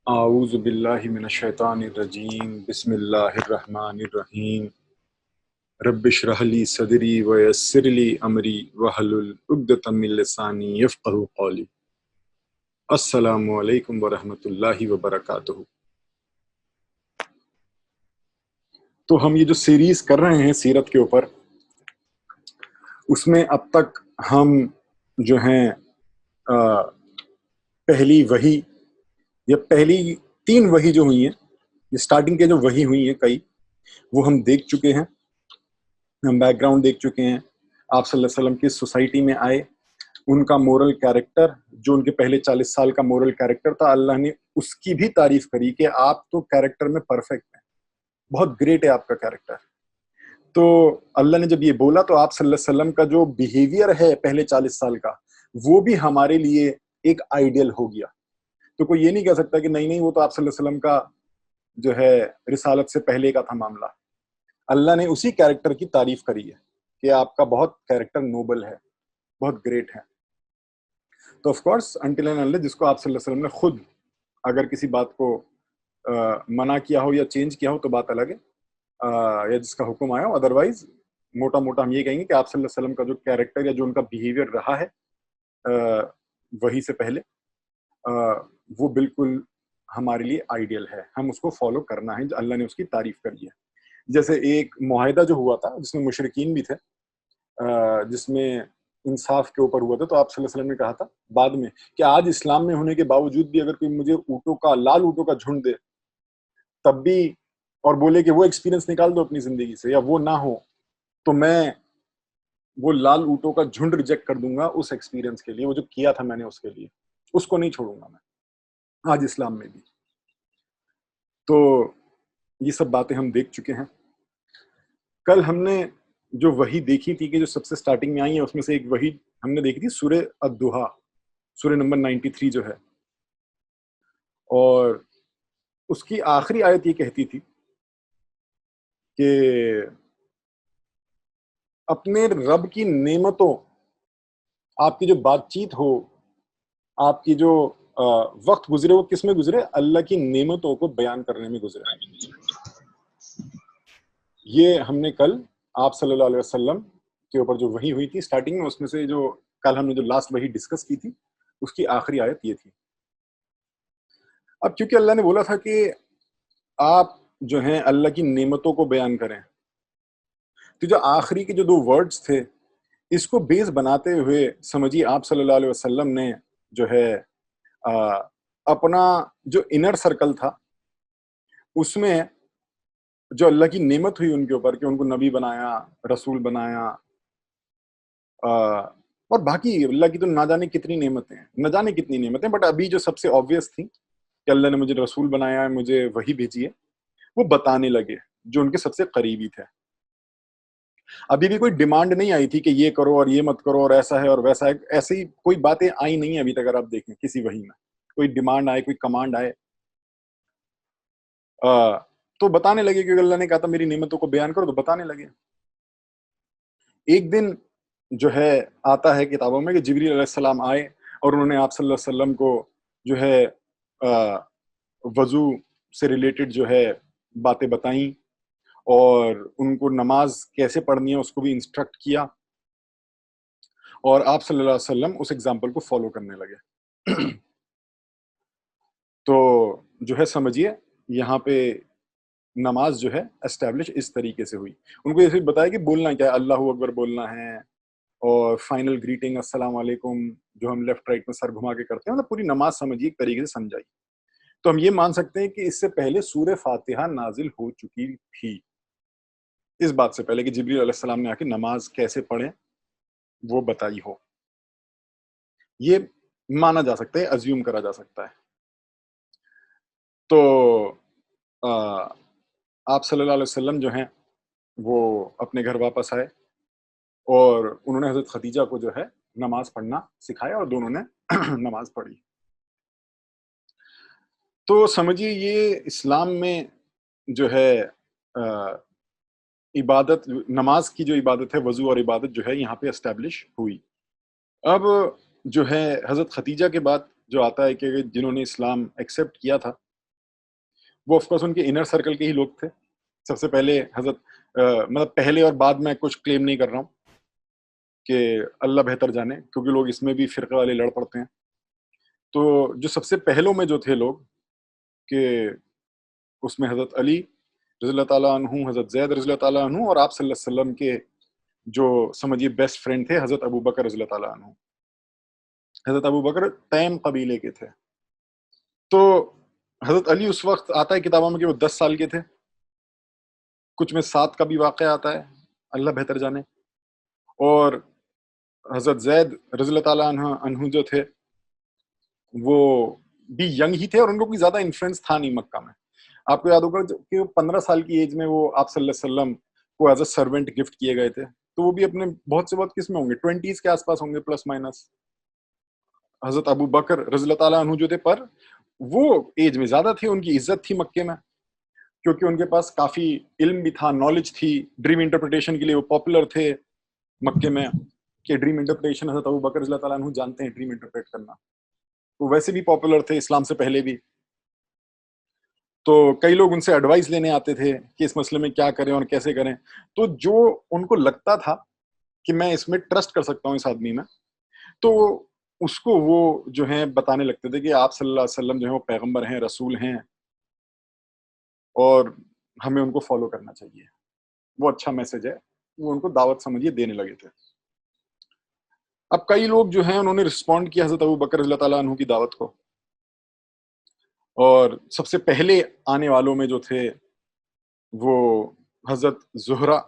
اعوذ باللہ من الشیطان الرجیم بسم اللہ الرحمن الرحیم رب اشرح لی صدری ویسر لی امری واحلل عقدۃ من لسانی یفقہوا قولی۔ السلام علیکم ورحمۃ اللہ وبرکاتہ۔ تو ہم یہ جو سیریز کر رہے ہیں سیرت کے اوپر، اس میں اب تک ہم جو ہیں پہلی وحی یا پہلی 3 وحی جو ہوئی ہیں، اسٹارٹنگ کے جو وحی ہوئی ہیں کئی، وہ ہم دیکھ چکے ہیں، ہم بیک گراؤنڈ دیکھ چکے ہیں۔ آپ صلی اللہ علیہ وسلم کی سوسائٹی میں آئے، ان کا مورل کیریکٹر جو ان کے پہلے 40 سال کا مورل کیریکٹر تھا، اللہ نے اس کی بھی تعریف کری کہ آپ تو کیریکٹر میں پرفیکٹ ہیں، بہت گریٹ ہے آپ کا کیریکٹر۔ تو اللہ نے جب یہ بولا تو آپ صلی اللہ علیہ وسلم کا جو بیہیویئر ہے پہلے 40 سال کا، وہ بھی ہمارے لیے ایک آئیڈیل ہو گیا۔ تو کوئی یہ نہیں کہہ سکتا کہ نہیں وہ تو آپ صلی اللہ علیہ وسلم کا جو ہے رسالت سے پہلے کا تھا معاملہ۔ اللہ نے اسی کیریکٹر کی تعریف کری ہے کہ آپ کا بہت کیریکٹر نوبل ہے، بہت گریٹ ہے۔ تو of course until and unless جس کو آپ صلی اللہ علیہ وسلم نے خود اگر کسی بات کو منع کیا ہو یا چینج کیا ہو تو بات الگ ہے، یا جس کا حکم آیا ہو، ادروائز موٹا موٹا ہم یہ کہیں گے کہ آپ صلی اللہ علیہ وسلم کا جو کیریکٹر یا جو ان کا بیہیویئر رہا ہے وہی سے پہلے، وہ بالکل ہمارے لیے آئیڈیل ہے، ہم اس کو فالو کرنا ہے، اللہ نے اس کی تعریف کری ہے۔ جیسے ایک معاہدہ جو ہوا تھا جس میں مشرکین بھی تھے، جس میں انصاف کے اوپر ہوا تھا، تو آپ صلی اللہ علیہ وسلم نے کہا تھا بعد میں کہ آج اسلام میں ہونے کے باوجود بھی اگر کوئی مجھے لال اونٹوں کا جھنڈ دے تب بھی، اور بولے کہ وہ ایکسپیرینس نکال دو اپنی زندگی سے یا وہ نہ ہو، تو میں وہ لال اونٹوں کا جھنڈ ریجیکٹ کر دوں گا اس ایکسپیرینس کے لیے، وہ جو کیا تھا میں نے اس کے لیے، اس کو نہیں چھوڑوں گا میں آج اسلام میں بھی۔ تو یہ سب باتیں ہم دیکھ چکے ہیں۔ کل ہم نے جو وحی دیکھی تھی کہ جو سب سے سٹارٹنگ میں آئی ہے، اس میں سے ایک وحی ہم نے دیکھی تھی سورہ الضحیٰ، سورہ نمبر 93 جو ہے، اور اس کی آخری آیت یہ کہتی تھی کہ اپنے رب کی نعمتوں، آپ کی جو بات چیت ہو، آپ کی جو وقت گزرے، وہ کس میں گزرے؟ اللہ کی نعمتوں کو بیان کرنے میں گزرے۔ یہ ہم نے کل آپ صلی اللہ علیہ وسلم کے اوپر جو وحی ہوئی تھی سٹارٹنگ میں، اس میں سے جو کل ہم نے جو لاسٹ وحی ڈسکس کی تھی، اس کی آخری آیت یہ تھی۔ اب کیونکہ اللہ نے بولا تھا کہ آپ جو ہیں اللہ کی نعمتوں کو بیان کریں، تو جو آخری کے جو 2 ورڈز تھے، اس کو بیس بناتے ہوئے سمجھیے آپ صلی اللہ علیہ وسلم نے جو ہے اپنا جو انر سرکل تھا، اس میں جو اللہ کی نعمت ہوئی ان کے اوپر کہ ان کو نبی بنایا، رسول بنایا، اور باقی اللہ کی تو نہ جانے کتنی نعمتیں ہیں، نہ جانے کتنی نعمتیں، بٹ ابھی جو سب سے آبویس تھی کہ اللہ نے مجھے رسول بنایا ہے، مجھے وحی بھیجی ہے، وہ بتانے لگے جو ان کے سب سے قریبی تھے۔ ابھی بھی کوئی ڈیمانڈ نہیں آئی تھی کہ یہ کرو اور یہ مت کرو اور ایسا ہے اور ویسا ہے، ایسی کوئی باتیں آئی نہیں ہیں ابھی تک۔ اگر آپ دیکھیں کسی وحی میں کوئی ڈیمانڈ آئے، کوئی کمانڈ آئے، تو بتانے لگے، کیونکہ اللہ نے کہا تھا میری نعمتوں کو بیان کرو، تو بتانے لگے۔ ایک دن جو ہے آتا ہے کتابوں میں کہ جبریل علیہ السلام آئے اور انہوں نے آپ صلی اللہ علیہ وسلم کو جو ہے وضو سے ریلیٹڈ جو ہے باتیں بتائیں، اور ان کو نماز کیسے پڑھنی ہے اس کو بھی انسٹرکٹ کیا، اور آپ صلی اللہ علیہ وسلم اس ایگزامپل کو فالو کرنے لگے۔ تو جو ہے سمجھیے یہاں پہ نماز جو ہے اسٹیبلش اس طریقے سے ہوئی۔ ان کو یہ بھی بتایا کہ بولنا کیا ہے، اللہ اکبر بولنا ہے، اور فائنل گریٹنگ السلام علیکم جو ہم لیفٹ رائٹ میں سر گھما کے کرتے ہیں، مطلب پوری نماز سمجھیے ایک طریقے سے سمجھائی۔ تو ہم یہ مان سکتے ہیں کہ اس سے پہلے سورہ فاتحہ نازل ہو چکی تھی، اس بات سے پہلے کہ جبریل علیہ السلام نے آ کے نماز کیسے پڑھیں وہ بتائی ہو، یہ مانا جا سکتا ہے، ازیوم کرا جا سکتا ہے۔ تو آپ صلی اللہ علیہ وسلم جو ہیں وہ اپنے گھر واپس آئے، اور انہوں نے حضرت خدیجہ کو جو ہے نماز پڑھنا سکھایا، اور دونوں نے نماز پڑھی۔ تو سمجھیے یہ اسلام میں جو ہے عبادت، نماز کی جو عبادت ہے، وضو اور عبادت جو ہے یہاں پہ اسٹیبلش ہوئی۔ اب جو ہے حضرت خدیجہ کے بعد جو آتا ہے کہ جنہوں نے اسلام ایکسیپٹ کیا تھا، وہ آف کورس ان کے انر سرکل کے ہی لوگ تھے. سب سے پہلے حضرت مطلب پہلے اور بعد میں کچھ کلیم نہیں کر رہا ہوں کہ اللہ بہتر جانے، کیونکہ لوگ اس میں بھی فرقے والے لڑ پڑتے ہیں. تو جو سب سے پہلوں میں جو تھے لوگ کہ اس میں حضرت علی رضی اللہ تعالیٰ عنہ، حضرت زید رضی اللہ تعالیٰ عنہ، اور آپ صلی اللہ علیہ وسلم کے جو سمجھیے بیسٹ فرینڈ تھے حضرت ابو بکر رضی اللہ تعالیٰ عنہ. حضرت ابو بکر تیم قبیلے کے تھے. تو حضرت علی اس وقت آتا ہے کتابوں میں کہ وہ 10 سال کے تھے، کچھ میں 7 کا بھی واقعہ آتا ہے، اللہ بہتر جانے. اور حضرت زید رضی اللہ تعالیٰ عنہ جو تھے وہ بھی ینگ ہی تھے، اور ان کو کوئی زیادہ انفلوئنس تھا نہیں مکہ میں. آپ کو یاد ہوگا کہ 15 سال کی ایج میں وہ آپ صلی اللہ علیہ وسلم کو ایز اے سرونٹ گفٹ کیے گئے تھے. تو وہ بھی اپنے بہت سے بہت کس میں ہوں گے، 20s کے آس پاس ہوں گے پلس مائنس. حضرت ابو بکر رضی اللہ تعالیٰ عنہ جو تھے پر وہ ایج میں زیادہ تھے، ان کی عزت تھی مکے میں، کیونکہ ان کے پاس کافی علم بھی تھا، نالج تھی. ڈریم انٹرپریٹیشن کے لیے وہ پاپولر تھے مکے میں، کہ ڈریم انٹرپریٹیشن حضرت ابو بکر رضی اللہ تعالیٰ عنہ جانتے ہیں ڈریم انٹرپریٹ کرنا. وہ ویسے بھی پاپولر تھے اسلام سے پہلے بھی. تو کئی لوگ ان سے ایڈوائز لینے آتے تھے کہ اس مسئلے میں کیا کریں اور کیسے کریں. تو جو ان کو لگتا تھا کہ میں اس میں ٹرسٹ کر سکتا ہوں اس آدمی میں، تو اس کو وہ جو ہیں بتانے لگتے تھے کہ آپ صلی اللہ علیہ وسلم جو ہیں وہ پیغمبر ہیں، رسول ہیں، اور ہمیں ان کو فالو کرنا چاہیے، وہ اچھا میسج ہے. وہ ان کو دعوت سمجھیے دینے لگے تھے. اب کئی لوگ جو ہیں انہوں نے رسپونڈ کیا حضرت ابو بکر رضی اللہ تعالیٰ عنہ کی دعوت کو، اور سب سے پہلے آنے والوں میں جو تھے وہ حضرت زہرہ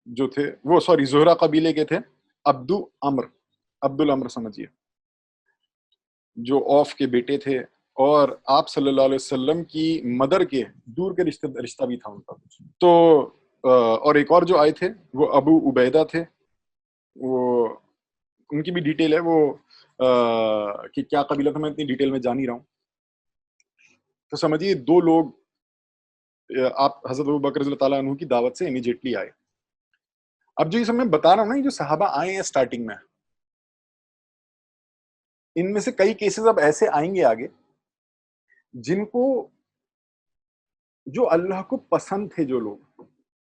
جو تھے، وہ زہرہ قبیلے کے تھے، عبد العمر سمجھیے، جو اوف کے بیٹے تھے، اور آپ صلی اللہ علیہ وسلم کی مدر کے دور کے رشتہ بھی تھا ان کا کچھ. تو اور ایک اور جو آئے تھے وہ ابو عبیدہ تھے. وہ ان کی بھی ڈیٹیل ہے، وہ کہ کیا قبیلہ تھا میں اتنی ڈیٹیل میں جان نہیں رہا ہوں. تو سمجھیے 2 لوگ آپ حضرت ابو بکر رضی اللہ تعالیٰ عنہ کی دعوت سے امیجیٹلی آئے. اب جو یہ سب میں بتا رہا ہوں نا، یہ جو صحابہ آئے ہیں سٹارٹنگ میں، ان میں سے کئی کیسز اب ایسے آئیں گے آگے جن کو جو اللہ کو پسند تھے، جو لوگ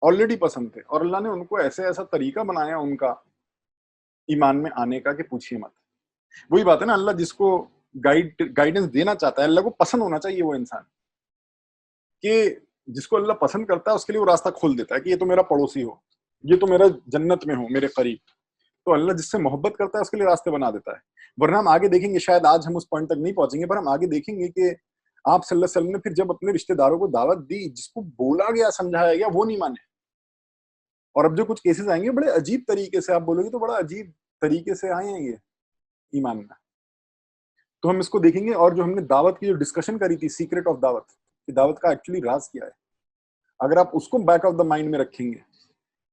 آلریڈی پسند تھے، اور اللہ نے ان کو ایسا طریقہ بنایا ان کا ایمان میں آنے کا کہ پوچھیے مت. وہی بات ہے نا، اللہ جس کو گائیڈنس دینا چاہتا ہے، اللہ کو پسند ہونا چاہیے وہ انسان، کہ جس کو اللہ پسند کرتا ہے اس کے لیے وہ راستہ کھول دیتا ہے کہ یہ تو میرا پڑوسی ہو، یہ تو میرا جنت میں ہو، میرے قریب. تو اللہ جس سے محبت کرتا ہے اس کے لیے راستے بنا دیتا ہے. ورنہ ہم آگے دیکھیں گے، شاید آج ہم اس پوائنٹ تک نہیں پہنچیں گے، پر ہم آگے دیکھیں گے کہ آپ صلی اللہ علیہ وسلم نے پھر جب اپنے رشتہ داروں کو دعوت دی، جس کو بولا گیا سمجھایا گیا وہ نہیں مانے. اور اب جو کچھ کیسز آئیں گے بڑے عجیب طریقے سے، آپ بولو گے تو بڑا عجیب طریقے سے آئے ہیں یہ ایمان میں. تو ہم اس کو دیکھیں گے. اور جو ہم نے دعوت کی جو ڈسکشن کری تھی، سیکرٹ آف دعوت، کہ دعوت کا ایکچولی راز کیا ہے، اگر آپ اس کو بیک آف دا مائنڈ میں رکھیں گے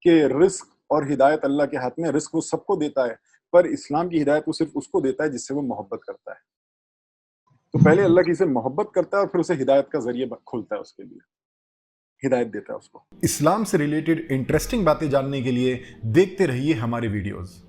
کہ رزق اور ہدایت اللہ کے ہاتھ میں، رزق وہ سب کو دیتا ہے، پر اسلام کی ہدایت وہ صرف اس کو دیتا ہے جس سے وہ محبت کرتا ہے. تو پہلے اللہ کی سے محبت کرتا ہے اور پھر اسے ہدایت کا ذریعہ کھولتا ہے، اس کے لیے ہدایت دیتا ہے اس کو. اسلام سے ریلیٹڈ انٹرسٹنگ باتیں جاننے کے لیے دیکھتے رہیے ہمارے ویڈیوز.